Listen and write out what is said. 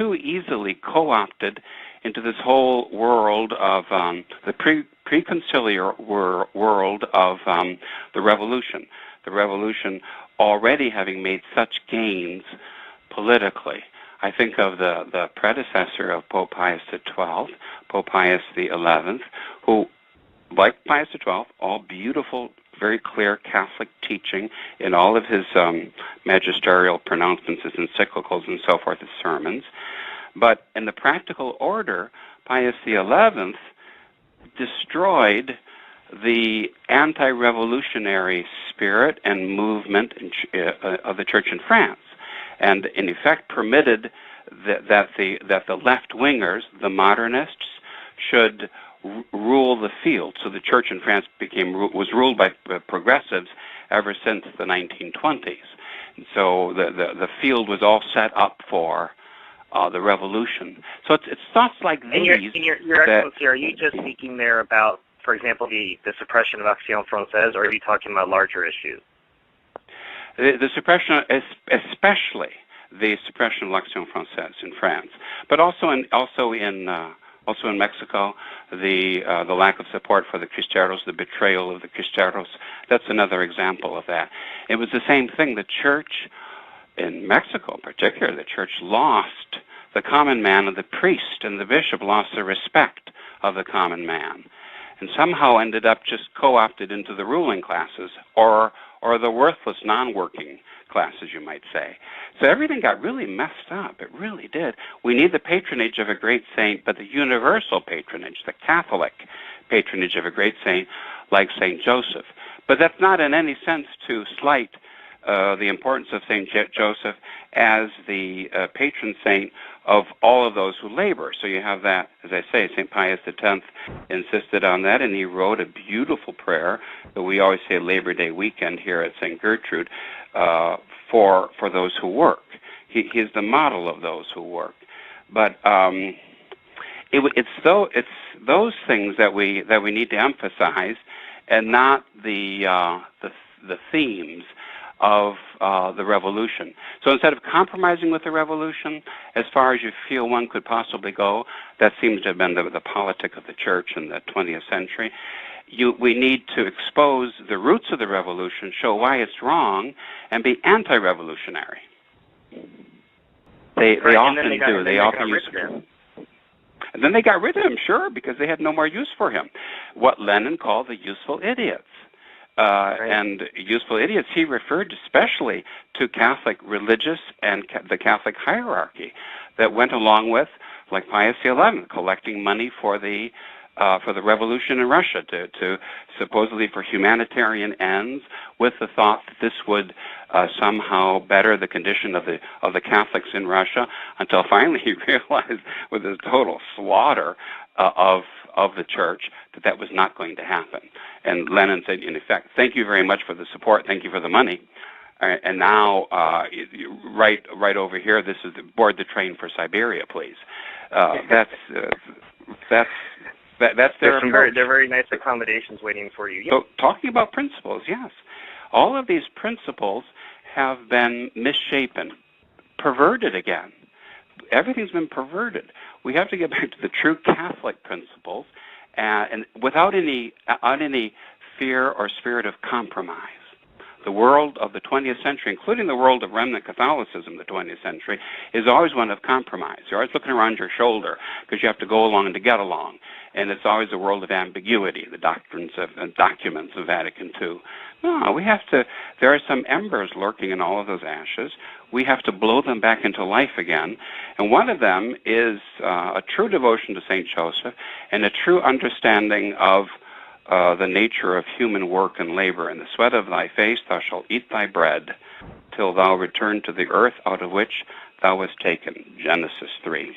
too easily co-opted into this whole world of the pre-conciliar world of the revolution. The revolution already having made such gains politically. I think of the predecessor of Pope Pius XII, Pope Pius XI, who, like Pius XII, all beautiful, very clear Catholic teaching in all of his magisterial pronouncements, his encyclicals, and so forth, his sermons. But in the practical order, Pius XI destroyed the anti-revolutionary spirit and movement of the Church in France, and in effect permitted that the left-wingers, the modernists, should rule the field. So the Church in France was ruled by progressives ever since the 1920s. And so the field was all set up for the revolution. So it's thoughts like these. And your Excellency, are you just speaking there about, for example, the suppression of Action Française, or are you talking about larger issues? The suppression, especially the suppression of l'Action Française in France, but also in Mexico, the lack of support for the Cristeros, the betrayal of the Cristeros. That's another example of that. It was the same thing. The Church in Mexico, in particular, the Church lost the common man, and the priest and the bishop lost the respect of the common man, and somehow ended up just co-opted into the ruling classes, or the worthless non-working classes, you might say. So everything got really messed up. It really did. We need the patronage of a great saint, but the universal patronage, the Catholic patronage of a great saint like St. Joseph. But that's not in any sense to slight the importance of St. Joseph as the patron saint of all of those who labor. So you have that, as I say, St. Pius X insisted on that, and he wrote a beautiful prayer that we always say Labor Day weekend here at St. Gertrude for those who work. He's the model of those who work. But it's those things that we need to emphasize, and not the themes of the revolution. So instead of compromising with the revolution, as far as you feel one could possibly go, that seems to have been the politic of the Church in the 20th century. We need to expose the roots of the revolution, show why it's wrong, and be anti-revolutionary. They often do. They often use him. And then they got rid of him, sure, because they had no more use for him. What Lenin called the useful idiots. And useful idiots, he referred especially to Catholic religious and the Catholic hierarchy that went along with, like Pius XI, collecting money for the revolution in Russia to supposedly for humanitarian ends, with the thought that this would somehow better the condition of the Catholics in Russia, until finally he realized, with his total slaughter of the Church, that was not going to happen. And Lenin said, in effect, thank you very much for the support, thank you for the money, and now right over here, this is board the train for Siberia, please. That's their approach. They're very nice accommodations waiting for you. So talking about principles, yes. All of these principles have been misshapen, perverted again. Everything's been perverted. We have to get back to the true Catholic principles, and without any fear or spirit of compromise. The world of the 20th century, including the world of remnant Catholicism, the 20th century, is always one of compromise. You're always looking around your shoulder because you have to go along to get along. And it's always a world of ambiguity, the doctrines and documents of Vatican II. No, there are some embers lurking in all of those ashes. We have to blow them back into life again. And one of them is a true devotion to St. Joseph and a true understanding of the nature of human work and labor. In the sweat of thy face thou shalt eat thy bread, till thou return to the earth out of which thou wast taken. Genesis 3.